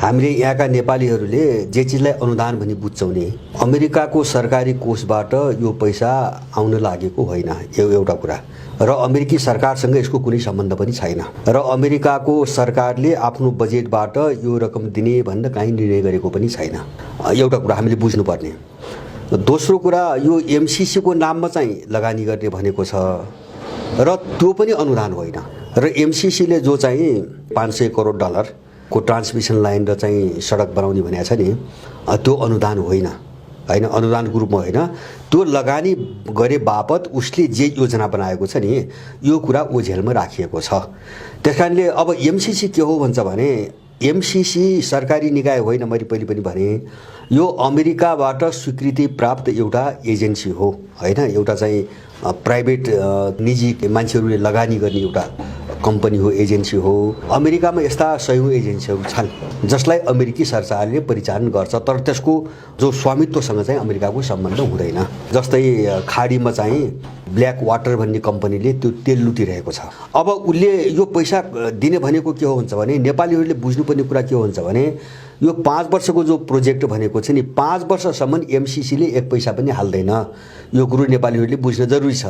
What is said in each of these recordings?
हामीले यहाँका नेपालीहरूले जे चिजलाई अनुदान भनी बुझ्छौँ नि, अमेरिकाको सरकारी कोषबाट यो पैसा आउन लागेको होइन एउटा कुरा, र अमेरिकी सरकारसँग यसको कुनै सम्बन्ध पनि छैन, र अमेरिकाको सरकारले आफ्नो बजेटबाट यो रकम दिने भनेर काहीँ निर्णय गरेको पनि छैन। एउटा कुरा हामीले बुझ्नुपर्ने। दोस्रो कुरा, यो एमसिसीको नाममा चाहिँ लगानी गर्ने भनेको छ र त्यो पनि अनुदान होइन, र एमसिसीले जो चाहिँ $500 करोड को ट्रान्समिसन लाइन र चाहिँ सडक बनाउने भनेको छ नि, त्यो अनुदान होइन, अनुदानको रूपमा होइन। त्यो लगानी गरे बापत उसले जे योजना बनाएको छ नि, यो कुरा ओझेलमा राखिएको छ। त्यसकारणले अब एमसिसी के हो भन्छ भने, एमसिसी सरकारी निकाय होइन। मैले पहिले पनि भने यो अमेरिकाबाट स्वीकृति प्राप्त एउटा एजेन्सी हो, एउटा चाहिँ प्राइभेट निजी मान्छेहरूले लगानी गर्ने एउटा कम्पनी हो, एजेन्सी हो। अमेरिकामा यस्ता सयौं एजेन्सीहरू छन् जसलाई अमेरिकी सरकारले परिचालन गर्छ, तर त्यसको जो स्वामित्वसँग चाहिँ अमेरिकाको सम्बन्ध हुँदैन। जस्तै खाडीमा चाहिँ ब्ल्याक वाटर भन्ने कम्पनीले त्यो तेल लुटिरहेको छ। अब उसले यो पैसा दिने भनेको के हो भन्छ भने, नेपालीहरूले बुझ्नुपर्ने कुरा के हो भन्छ भने, यो 5 वर्षको जो प्रोजेक्ट भनेको छ नि, 5 वर्षसम्म एमसिसीले एक पैसा पनि हाल्दैन। यो कुरो नेपालीहरूले बुझ्न जरुरी छ।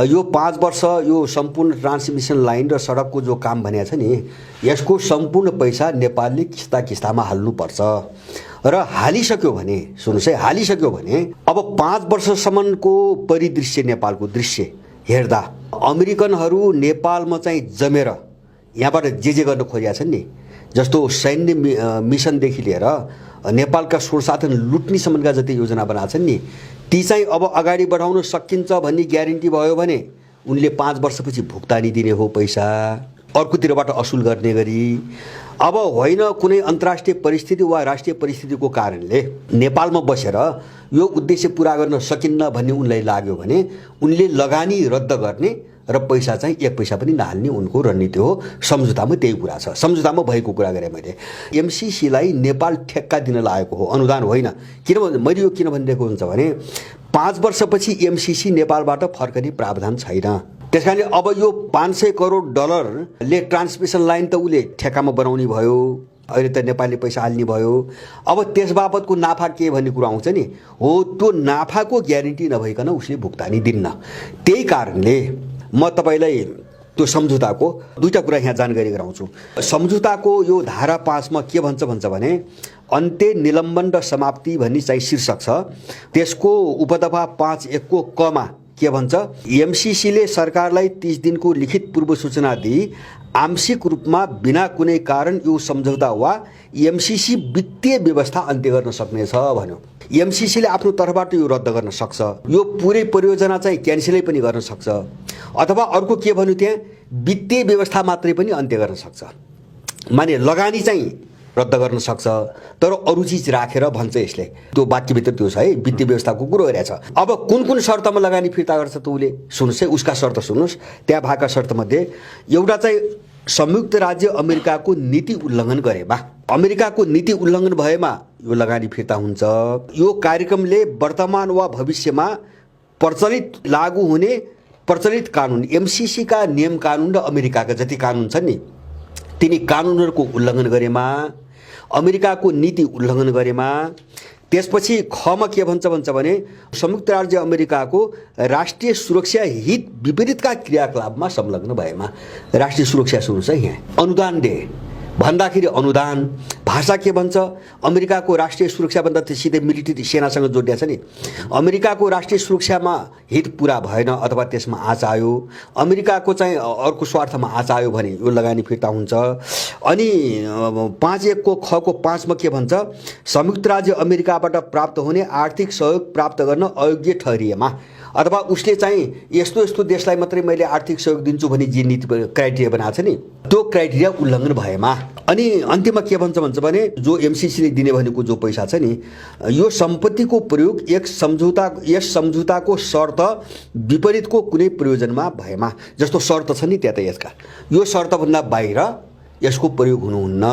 यो 5 वर्ष यो सम्पूर्ण ट्रान्समिसन लाइन र सडकको जो काम भनेको छ नि, यसको सम्पूर्ण पैसा नेपालले किस्ता किस्तामा हाल्नुपर्छ। र हालिसक्यो भने, सुन्नुहोस् है, हालिसक्यो भने अब 5 वर्षसम्मको परिदृश्य, नेपालको दृश्य हेर्दा अमेरिकनहरू नेपालमा चाहिँ जमेर यहाँबाट जे गर्न खोजेका छन् नि, जस्तो सैन्य मिसनदेखि लिएर नेपालका साधन लुट्नेसम्मका जति योजना बनाएको छन् नि, ती चाहिँ अब अगाडि बढाउन सकिन्छ भन्ने ग्यारेन्टी भयो भने उनले 5 वर्षपछि भुक्तानी दिने हो पैसा, अर्कोतिरबाट असुल गर्ने गरी। अब होइन कुनै अन्तर्राष्ट्रिय परिस्थिति वा राष्ट्रिय परिस्थितिको कारणले नेपालमा बसेर यो उद्देश्य पुरा गर्न सकिन्न भन्ने उनलाई लाग्यो भने उनले लगानी रद्द गर्ने र पैसा चाहिँ एक पैसा पनि नहाल्ने उनको रणनीति हो। सम्झौतामा त्यही कुरा छ, सम्झौतामा भएको कुरा गरेँ मैले। एमसिसीलाई नेपाल ठेक्का दिन लागेको हो, अनुदान होइन। किनभने मैले यो किन भनिदिएको हुन्छ भने, 5 वर्षपछि एमसिसी नेपालबाट फर्कने प्रावधान छैन। त्यसकारणले अब यो $500 करोड ले ट्रान्समिसन लाइन त उसले ठेक्कामा बनाउने भयो, अहिले त नेपालले पैसा हाल्ने भयो। अब त्यस बापतको नाफा के भन्ने कुरा आउँछ नि, हो त्यो नाफाको ग्यारेन्टी नभइकन उसले भुक्तानी दिन्न। त्यही कारणले म तपाईलाई त्यो सम्झौताको दुईटा कुरा यहाँ जानकारी गराउँछु। सम्झौताको यो धारा 5 मा के भन्छ भने, अन्त्य, निलम्बन र समाप्ति भन्ने चाहिँ शीर्षक छ। त्यसको उपदफा 5(1) को क मा के भन्छ, एमसिसीले सरकारलाई 30 दिनको लिखित पूर्व सूचना दिई आंशिक रूपमा बिना कुनै कारण यो सम्झौता वा एमसिसी वित्तीय व्यवस्था अन्त्य गर्न सक्नेछ भन्यो। एमसिसीले आफ्नो तर्फबाट यो रद्द गर्न सक्छ, यो पुरै परियोजना चाहिँ क्यान्सलै पनि गर्न सक्छ, अथवा अर्को के भन्यो त्यहाँ, वित्तीय व्यवस्था मात्रै पनि अन्त्य गर्न सक्छ। माने लगानी चाहिँ रद्द गर्न सक्छ, तर अरू चिज राखेर भन्छ यसले। त्यो वाक्यभित्र त्यो छ है, वित्तीय व्यवस्थाको कुरो गरेछ। अब कुन शर्तमा लगानी फिर्ता गर्छ त उसले, सुन्नुहोस् है, उसका शर्त सुन्नुहोस्। त्यहाँ भएका शर्तमध्ये एउटा चाहिँ संयुक्त राज्य अमेरिकाको नीति उल्लङ्घन गरेमा, अमेरिकाको नीति उल्लङ्घन भएमा यो लगानी फिर्ता हुन्छ। यो कार्यक्रमले वर्तमान वा भविष्यमा प्रचलित लागू हुने प्रचलित कानुन, एमसिसी का नियम कानुन र अमेरिकाका जति कानुन छन् नि, तिनी कानुनहरूको उल्लङ्घन गरेमा, अमेरिकाको नीति उल्लङ्घन गरेमा। त्यसपछि खमा के भन्छ भने, संयुक्त राज्य अमेरिकाको राष्ट्रिय सुरक्षा हित विपरीतका क्रियाकलापमा संलग्न भएमा। राष्ट्रिय सुरक्षा सुन्नुहोस् है, यहाँ अनुदान दे भन्दाखेरि अनुदान। भाषा के भन्छ, अमेरिकाको राष्ट्रिय सुरक्षा भन्दा सिधै मिलिट्री सेनासँग जोडिया छ नि। अमेरिकाको राष्ट्रिय सुरक्षामा हित पुरा भएन अथवा त्यसमा आँच आयो, अमेरिकाको चाहिँ अर्को स्वार्थमा आँच आयो भने यो लगानी फिर्ता हुन्छ। अनि 5(1) को ख को 5 मा के भन्छ, संयुक्त राज्य अमेरिकाबाट प्राप्त हुने आर्थिक सहयोग प्राप्त गर्न अयोग्य ठहरिएमा, अथवा उसले चाहिँ यस्तो देशलाई मात्रै मैले आर्थिक सहयोग दिन्छु भन्ने जे नीति क्राइटेरिया बनाएको छ नि, त्यो क्राइटेरिया उल्लङ्घन भएमा। अनि अन्त्यमा के भन्छ भने, जो एमसिसीले दिने भनेको जो पैसा छ नि, यो सम्पत्तिको प्रयोग यस सम्झौताको शर्त विपरीतको कुनै प्रयोजनमा भएमा। जस्तो शर्त छ नि त्यहाँ त यसका, यो शर्तभन्दा बाहिर यसको प्रयोग हुनुहुन्न,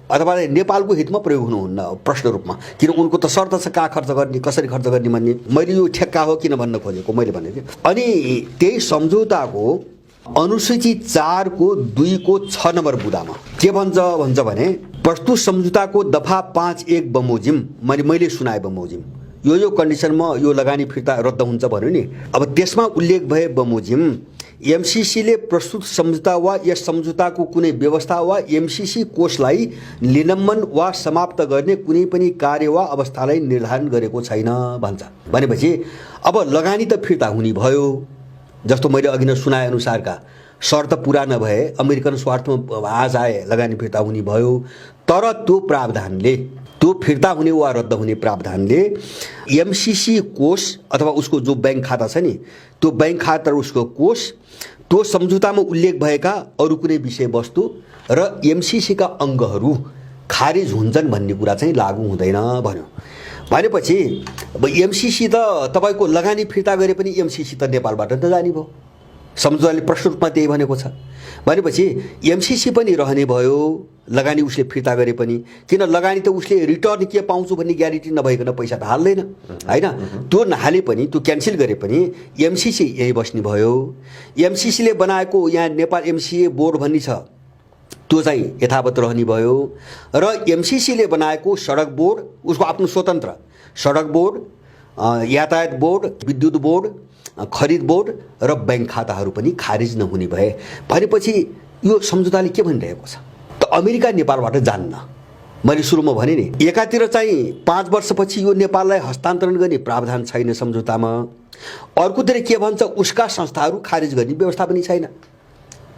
अथवा नेपालको हितमा प्रयोग हुनुहुन्न प्रश्न रूपमा। किन उनको त शर्त छ कहाँ खर्च गर्ने, कसरी खर्च गर्ने भन्ने। मैले यो ठेक्का हो किन भन्न खोजेको मैले भनेको। अनि त्यही सम्झौताको अनुसूची 4 को 2 को 6 नम्बर बुदामा के भन्छ भने, प्रस्तुत सम्झौताको दफा 5(1) बमोजिम मैले सुनाए बमोजिम यो कन्डिसनमा यो लगानी फिर्ता रद्द हुन्छ भन्यो नि। अब त्यसमा उल्लेख भए बमोजिम एमसीसीले प्रस्तुत सम्झौता वा यस सम्झौताको कुनै व्यवस्था वा एमसीसी कोषलाई निलम्बन वा समाप्त गर्ने कुनै पनि कार्य वा अवस्थालाई निर्धारण गरेको छैन भन्छ। भनेपछि अब लगानी त फिर्ता हुने भयो, जस्तो मैले अघि नै सुनाए अनुसारका शर्त पुरा नभए अमेरिकन स्वार्थमा आज आए लगानी फिर्ता हुने भयो। तर त्यो प्रावधानले, त्यो फिर्ता हुने वा रद्द हुने प्रावधानले एमसीसी कोष अथवा उसको जो बैंक खाता छ नि त्यो बैंक खाता र उसको कोष, त्यो सम्झौतामा उल्लेख भएका अरू कुनै विषयवस्तु र एमसीसीका अङ्गहरू खारिज हुन्छन् भन्ने कुरा चाहिँ लागू हुँदैन भन्यो। भनेपछि अब एमसीसी त तपाईको लगानी फिर्ता गरे पनि एमसीसी त नेपालबाट नजाने भयो। सम्झौताले प्रष्ट रूपमा त्यही भनेको छ। भनेपछि एमसीसी पनि रहने भयो, लगानी उसले फिर्ता गरे पनि, किन लगानी त उसले रिटर्न के पाउँछु भन्ने ग्यारेन्टी नभइकन पैसा त हाल्दैन हैन। त्यो नहाले पनि, त्यो क्यान्सल गरे पनि एमसीसी यही बस्ने भयो। एमसीसीले बनाएको यहाँ नेपाल एमसीए बोर्ड भन्ने छ त्यो चाहिँ यथावत रहने भयो र एमसीसीले बनाएको सडक बोर्ड, उसको आफ्नो स्वतन्त्र सडक बोर्ड, यातायात बोर्ड, विद्युत बोर्ड, खरिद बोर्ड र बैंक खाताहरू पनि खारिज नहुने भए। भनेपछि यो सम्झौताले के भनिरहेको छ त अमेरिका नेपालबाट जान्न। मैले सुरुमा भने नि एकातिर चाहिँ 5 वर्षपछि यो नेपाललाई हस्तान्तरण गर्ने प्रावधान छैन सम्झौतामा, अर्कोतिर के भन्छ उसका संस्थाहरू खारिज गर्ने व्यवस्था पनि छैन,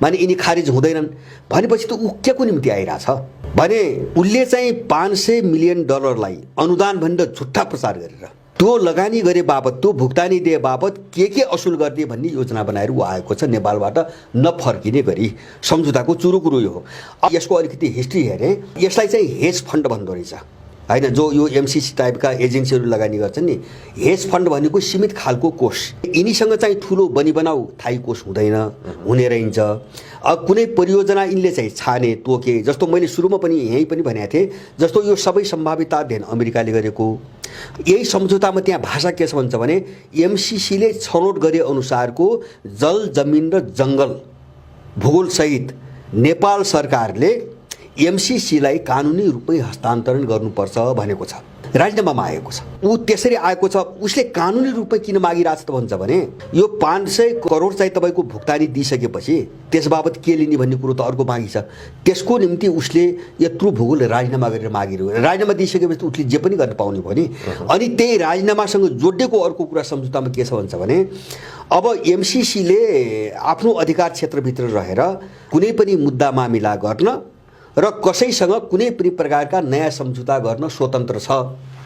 माने यिनी खारिज हुँदैनन्। भनेपछि त ऊ के को निम्ति आइरहेछ भने उसले चाहिँ $500 मिलियन अनुदान भनेर झुट्टा प्रचार गरेर त्यो लगानी गरे बापत, त्यो भुक्तानी दिए बापत के असुल गर्ने भन्ने योजना बनाएर ऊ आएको छ नेपालबाट नफर्किने गरी। सम्झौताको चुरुकुरु यो हो। अब यसको अलिकति हिस्ट्री हेरे, यसलाई चाहिँ हेज फन्ड भन्दो रहेछ हैन। जो यो एमसीसी टाइपका एजेन्सीहरू लगानी गर्छन् नि, हेज फन्ड भनेको सीमित खालको कोष, यिनीसँग चाहिँ ठुलो बनिबनाउ थाई कोष हुँदैन, हुने रहन्छ। अब कुनै परियोजना यिनले चाहिँ छाने तोके, जस्तो मैले सुरुमा पनि यही पनि भनेको थिएँ, जस्तो यो सबै सम्भावित अध्ययन अमेरिकाले गरेको यही सम्झौतामा त्यहाँ भाषा के छ भन्छ भने एमसीसीले छनौट गरे अनुसारको जल, जमिन र जङ्गल भूगोलसहित नेपाल सरकारले एमसीसीलाई कानुनी रूपमै हस्तान्तरण गर्नुपर्छ भनेको छ, राजीनामामा आएको छ। ऊ त्यसरी आएको छ। उसले कानुनी रूपमै किन मागिरहेछ त भन्छ भने यो 500 करोड चाहिँ तपाईँको भुक्तानी दिइसकेपछि त्यसबाबत के लिने भन्ने कुरो त अर्को बाँकी छ। त्यसको निम्ति उसले यत्रो भूगोल राजीनामा गरेर मागिरह्यो। राजीनामा दिइसकेपछि उसले जे पनि गर्न पाउने भयो नि। अनि त्यही राजीनामासँग जोडिएको अर्को कुरा सम्झौतामा के छ भन्छ भने अब एमसीसीले आफ्नो अधिकार क्षेत्रभित्र रहेर कुनै पनि मुद्दा मामिला गर्न र कसैसँग कुनै पनि प्रकारका नयाँ सम्झौता गर्न स्वतन्त्र छ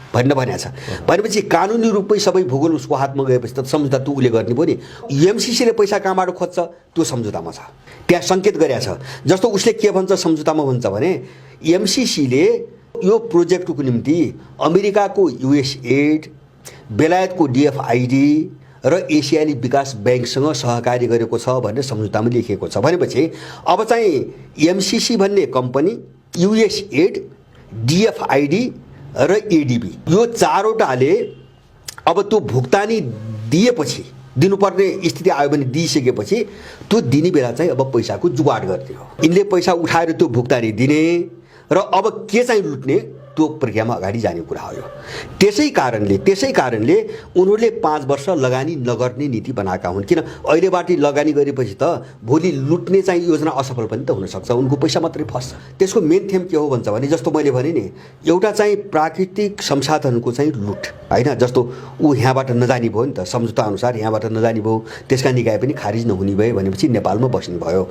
भनेर भनेको छ। भनेपछि कानुनी रूपमै सबै भूगोल उसको हातमा गएपछि त सम्झौता त उसले गर्ने भयो नि। एमसीसीले पैसा कहाँबाट खोज्छ त्यो सम्झौतामा छ, त्यहाँ सङ्केत गरेको छ। जस्तो उसले के भन्छ सम्झौतामा भन्छ भने एमसीसीले यो प्रोजेक्टको निम्ति अमेरिकाको युएसएड, बेलायतको डिएफआइडी र एसियाली विकास बैंकसँग सहकारी गरेको छ भनेर सम्झौतामा लेखिएको छ। भनेपछि अब चाहिँ एमसीसी भन्ने कम्पनी, युएसएड, डिएफआइडी र एडीबी यो चारवटाले अब त्यो भुक्तानी दिएपछि, दिनुपर्ने स्थिति आयो भने दिइसकेपछि त्यो दिने बेला चाहिँ अब पैसाको जुगाड गर्ने हो। यिनले पैसा उठाएर त्यो भुक्तानी दिने र अब के चाहिँ लुट्ने त्यो प्रक्रियामा अगाडि जाने कुरा हो। त्यसै कारणले उनीहरूले 5 वर्ष लगानी नगर्ने नीति बनाएका हुन्। किन अहिलेबाट लगानी गरेपछि त भोलि लुट्ने चाहिँ योजना असफल पनि त हुनसक्छ, उनको पैसा मात्रै फस्छ। त्यसको मेन थेम के हो भन्छ भने जस्तो मैले भने नि एउटा चाहिँ प्राकृतिक संसाधनको चाहिँ लुट हैन। जस्तो ऊ यहाँबाट नजानी भयो नि त, सम्झौता अनुसार यहाँबाट नजानी भयो, त्यसका निकाय पनि खारिज नहुने भयो भनेपछि नेपालमा बस्ने भयो।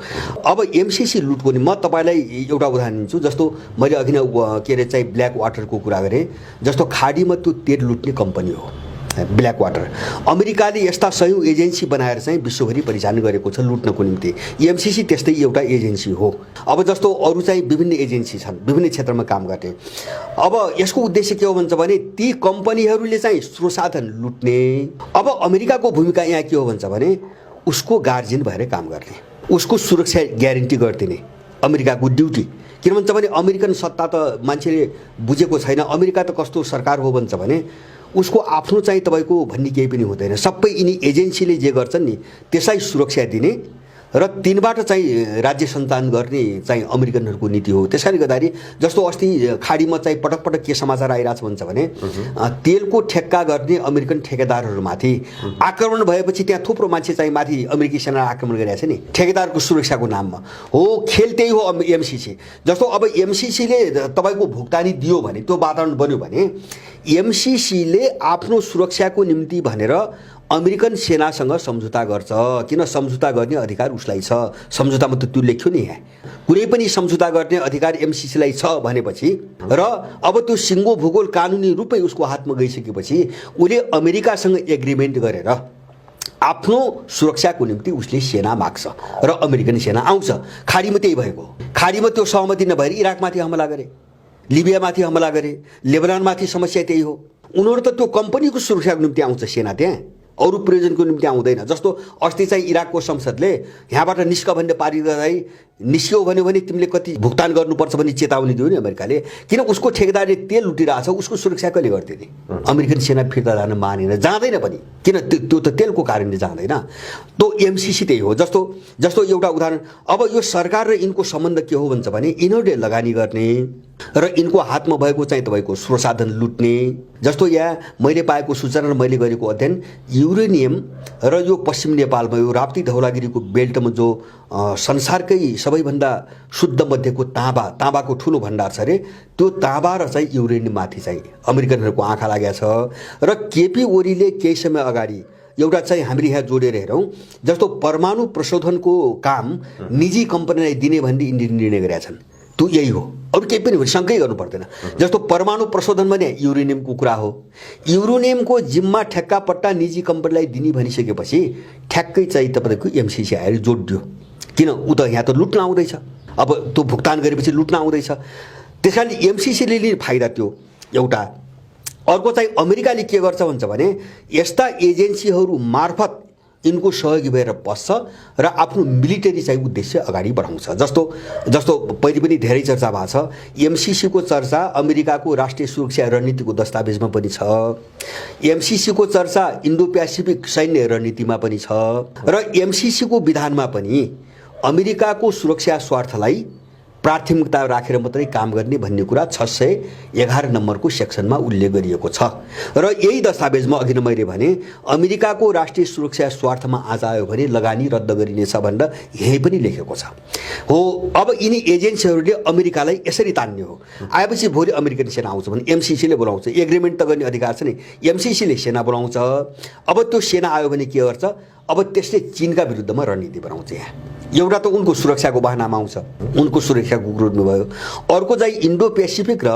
अब एमसीसी लुटको नि म तपाईलाई एउटा उदाहरण दिन्छु। जस्तो मैले अघि नै के रे चाहिँ ब्ल्याक वाटरको कुरा गरेँ। जस्तो खाडीमा त्यो तेल लुट्ने कम्पनी हो ब्ल्याक वाटर। अमेरिकाले यस्ता सयौं एजेन्सी बनाएर चाहिँ विश्वभरि परिचालन गरेको छ लुट्नको निम्ति। एमसीसी त्यस्तै एउटा एजेन्सी हो। अब जस्तो अरू चाहिँ विभिन्न एजेन्सी छन्, विभिन्न क्षेत्रमा काम गर्ने। अब यसको उद्देश्य के हो भन्छ भने ती कम्पनीहरूले चाहिँ स्रोत लुट्ने। अब अमेरिकाको भूमिका यहाँ के हो भन्छ भने उसको गार्जियन भएर काम गर्ने, उसको सुरक्षा ग्यारेन्टी गरिदिने अमेरिकाको ड्युटी। किन भन्छ भने अमेरिकन सत्ता त मान्छेले बुझेको छैन। अमेरिका त कस्तो सरकार हो भन्छ भने उसको आफ्नो चाहिँ तपाईको भन्ने केही पनि हुँदैन। सबै यिनी एजेन्सीले जे गर्छन् नि त्यसलाई सुरक्षा दिने र तिनबाट चाहिँ राज्य सञ्चालन गर्ने चाहिँ अमेरिकनहरूको नीति हो। त्यसकारणले गर्दाखेरि जस्तो अस्ति खाडीमा चाहिँ पटक पटक के समाचार आइरहेछ भन्छ भने तेलको ठेक्का गर्ने अमेरिकन ठेकेदारहरूमाथि आक्रमण भएपछि त्यहाँ थुप्रो मान्छे चाहिँ माथि अमेरिकी सेना आक्रमण गरिरहेको छ नि ठेकेदारको सुरक्षाको नाममा। हो खेल त्यही हो एमसिसी। जस्तो अब एमसिसीले तपाईँको भुक्तानी दियो भने त्यो वातावरण बन्यो भने एमसिसीले आफ्नो सुरक्षाको निम्ति भनेर अमेरिकन सेनासँग सम्झौता गर्छ। किन सम्झौता गर्ने अधिकार उसलाई छ, सम्झौतामा त त्यो लेख्यो नि यहाँ। कुनै पनि सम्झौता गर्ने अधिकार एमसिसीलाई छ भनेपछि र अब त्यो सिङ्गो भूगोल कानुनी रूपै उसको हातमा गइसकेपछि उसले अमेरिकासँग एग्रिमेन्ट गरेर आफ्नो सुरक्षाको निम्ति उसले सेना माग्छ र अमेरिकन सेना आउँछ। खाडीमा त्यही भएको। खाडीमा त्यो सहमति नभएर इराकमाथि हमला गरे, लिबियामाथि हमला गरे, लेबनानमाथि समस्या त्यही हो। उनीहरू त त्यो कम्पनीको सुरक्षाको निम्ति आउँछ सेना, त्यहाँ अरू प्रयोजनको निम्ति आउँदैन। जस्तो अस्ति चाहिँ इराकको संसदले यहाँबाट निस्क भन्ने पारित गर्दै निस्क्यौ भन्यो भने तिमीले कति भुक्तान गर्नुपर्छ भन्ने चेतावनी दियो नि अमेरिकाले। किन उसको ठेकेदारले तेल लुटिरहेछ, उसको सुरक्षा कहिले गर्थे नि? अमेरिकन सेना फिर्ता जान मानेन, जाँदैन पनि। किन? त्यो त तेलको कारणले जाँदैन। त्यो एमसिसी त्यही हो। जस्तो एउटा उदाहरण, अब यो सरकार र यिनको सम्बन्ध के हो भन्छ भने यिनीहरूले लगानी गर्ने र यिनको हातमा भएको चाहिँ तपाईँको स्रोत साधन लुट्ने। जस्तो यहाँ मैले पाएको सूचना र मैले गरेको अध्ययन, युरेनियम र यो पश्चिम नेपालमा यो राप्ती धौलागिरीको बेल्टमा जो संसारकै सबैभन्दा शुद्ध मध्येको ताँबाको ठुलो भण्डार छ अरे, त्यो ताँबा र चाहिँ युरेनियममाथि चाहिँ अमेरिकनहरूको आँखा लागेको छ। र केपी ओलीले केही समय अगाडि एउटा चाहिँ हामीले यहाँ जोडेर हेरौँ, जस्तो परमाणु प्रशोधनको काम निजी कम्पनीलाई दिने भन्ने यिनले निर्णय गरेका छन्। त्यो यही हो, अरू केही पनि शङ्कै गर्नु पर्दैन। जस्तो परमाणु प्रशोधन भने युरेनियमको कुरा हो। युरेनियमको जिम्मा ठेक्का पट्टा निजी कम्पनीलाई दिने भनिसकेपछि ठ्याक्कै चाहिँ तपाईँको एमसिसी आएर जोडियो। किन? ऊ त यहाँ त लुट्न आउँदैछ, अब त्यो भुक्तान गरेपछि लुट्न आउँदैछ। त्यस कारण एमसिसीले लिने फाइदा त्यो एउटा। अर्को चाहिँ अमेरिकाले के गर्छ भन्छ भने यस्ता एजेन्सीहरू मार्फत यिनको सहयोगी भएर बस्छ र आफ्नो मिलिटरी चाहिँ उद्देश्य अगाडि बढाउँछ। जस्तो पहिले पनि धेरै चर्चा भएको छ, एमसिसीको चर्चा अमेरिकाको राष्ट्रिय सुरक्षा रणनीतिको दस्तावेजमा पनि छ, एमसिसीको चर्चा इन्डो पेसिफिक सैन्य रणनीतिमा पनि छ र एमसिसीको विधानमा पनि अमेरिकाको सुरक्षा स्वार्थलाई प्राथमिकता राखेर मात्रै काम गर्ने भन्ने कुरा 611 नम्बरको सेक्सनमा उल्लेख गरिएको छ। र यही दस्तावेजमा अघि नै मैले भने अमेरिकाको राष्ट्रिय सुरक्षा स्वार्थमा आज आयो भने लगानी रद्द गरिनेछ भनेर यही पनि लेखेको छ। हो, अब यिनी एजेन्सीहरूले अमेरिकालाई यसरी तान्ने हो। आएपछि भोलि अमेरिकन सेना आउँछ भने एमसिसीले बोलाउँछ, एग्रिमेन्ट त गर्ने अधिकार छ नि, एमसिसीले सेना बोलाउँछ। अब त्यो सेना आयो भने के गर्छ? अब त्यसले चीनका विरुद्धमा रणनीति बनाउँछ। यहाँ एउटा त उनको सुरक्षाको बहानामा आउँछ, उनको सुरक्षाको विरोधमा भयो। अर्को चाहिँ इन्डो पेसिफिक र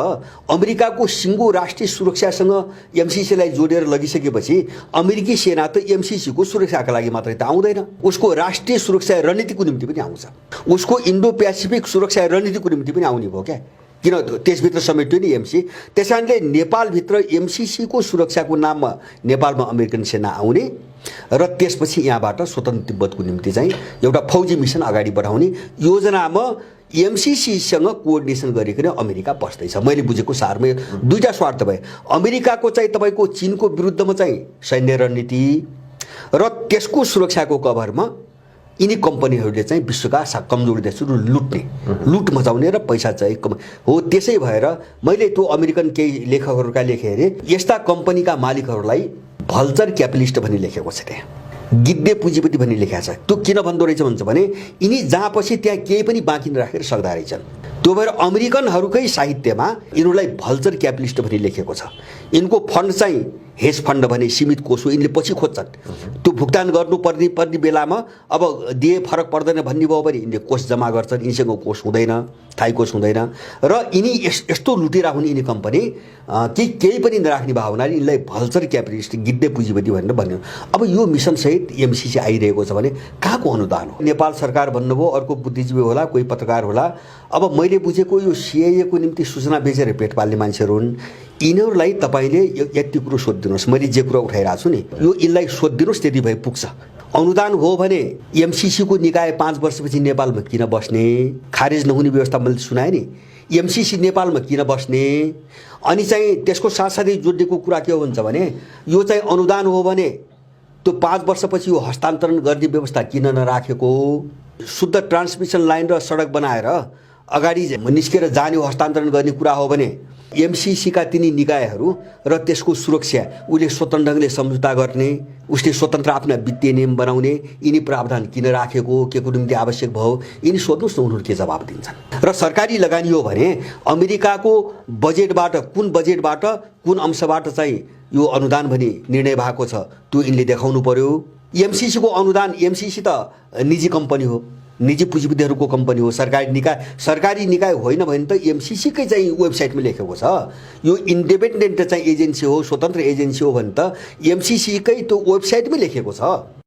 अमेरिकाको सिङ्गो राष्ट्रिय सुरक्षासँग एमसिसीलाई जोडेर लगिसकेपछि अमेरिकी सेना त एमसिसीको सुरक्षाका लागि मात्रै त आउँदैन, उसको राष्ट्रिय सुरक्षा रणनीतिको निम्ति पनि आउँछ, उसको इन्डो पेसिफिक सुरक्षा रणनीतिको निम्ति पनि आउने भयो क्या। किन? त्यसभित्र समेट्यो नि एमसी। त्यस कारणले नेपालभित्र एमसिसीको सुरक्षाको नाममा नेपालमा अमेरिकन सेना आउने र त्यसपछि यहाँबाट स्वतन्त्र तिब्बतको निम्ति चाहिँ एउटा फौजी मिसन अगाडि बढाउने योजनामा एमसिसीसँग कोअर्डिनेसन गरिकन अमेरिका बस्दैछ। मैले बुझेको सारमा दुईटा स्वार्थ भए, अमेरिकाको चाहिँ तपाईँको चीनको विरुद्धमा चाहिँ सैन्य रणनीति र त्यसको सुरक्षाको कभरमा यिनी कम्पनीहरूले चाहिँ विश्वका कमजोर देशहरू लुट मचाउने र पैसा चाहिँ हो। त्यसै भएर मैले त्यो अमेरिकन केही लेखकहरूका लेखेँ अरे यस्ता कम्पनीका मालिकहरूलाई भल्चर क्यापिटलिस्ट भन्ने लेखेको छ, त्यहाँ गिद्धे पुँजीपति भन्ने लेखेको छ। त्यो किन भन्दो रहेछ भन्छ भने यिनी जहाँ पछि त्यहाँ केही पनि बाँकी नराखेर सक्दा रहेछन्। त्यो भएर अमेरिकनहरूकै साहित्यमा यिनीहरूलाई भल्चर क्यापिटलिस्ट भन्ने लेखेको छ। यिनको फन्ड चाहिँ हेज फन्ड भने सीमित कोष हो, यिनले पछि खोज्छन्। त्यो भुक्तान गर्नुपर्ने बेलामा अब दिए फरक पर्दैन भन्ने भयो भने यिनले कोष जम्मा गर्छन्, यिनीसँग कोष हुँदैन, थाई कोष हुँदैन र यिनी यस्तो लुटिरा हुने यिनी कम्पनी कि केही पनि नराख्ने भावनाले यिनलाई भल्चर क्यापिटलिस्ट गिद्धे पुँजीपति भनेर भन्यो। अब यो मिसनसहित एमसिसी आइरहेको छ भने कहाँको अनुदान हो? नेपाल सरकार भन्नुभयो, अर्को बुद्धिजीवी होला, कोही पत्रकार होला। अब मैले बुझेको यो सिआइएको निम्ति सूचना बेचेर पेट पाल्ने मान्छेहरू हुन्। यिनीहरूलाई तपाईँले यति कुरो सोधिदिनुहोस्, मैले जे कुरा उठाइरहेको छु नि यो यिनलाई सोधिदिनुहोस्, त्यति भए पुग्छ। अनुदान हो भने एमसिसीको निकाय 5 वर्षपछि नेपालमा किन बस्ने? खारेज नहुने व्यवस्था मैले सुनाएँ नि, एमसिसी नेपालमा किन बस्ने? अनि चाहिँ त्यसको साथसाथै जोडिएको कुरा के हो भन्छ भने यो चाहिँ अनुदान हो भने त्यो 5 वर्षपछि यो हस्तान्तरण गर्ने व्यवस्था किन नराखेको? शुद्ध ट्रान्समिसन लाइन र सडक बनाएर अगाडि निस्केर जाने हस्तान्तरण गर्ने कुरा हो भने एमसीसीका तिनी निकायहरू र त्यसको सुरक्षा उसले स्वतन्त्र ढङ्गले सम्झौता गर्ने, उसले स्वतन्त्र आफ्ना वित्तीय नियम बनाउने, यिनी प्रावधान किन राखेको, के को निम्ति आवश्यक भयो, यिनी सोध्नुहोस् न उनीहरू के जवाब दिन्छन्। र सरकारी लगानी हो भने अमेरिकाको बजेटबाट कुन अंशबाट चाहिँ यो अनुदान भनी निर्णय भएको छ त्यो यिनले देखाउनु पर्यो। एमसीसीको अनुदान, एमसीसी त निजी कम्पनी हो, निजी पुँजीपतिहरूको कम्पनी हो, सरकारी निकाय होइन भने त एमसीसीकै चाहिँ वेबसाइटमा लेखेको छ यो इन्डिपेन्डेन्ट चाहिँ एजेन्सी हो, स्वतन्त्र एजेन्सी हो भने त एमसीसीकै त्यो वेबसाइटमै लेखेको छ।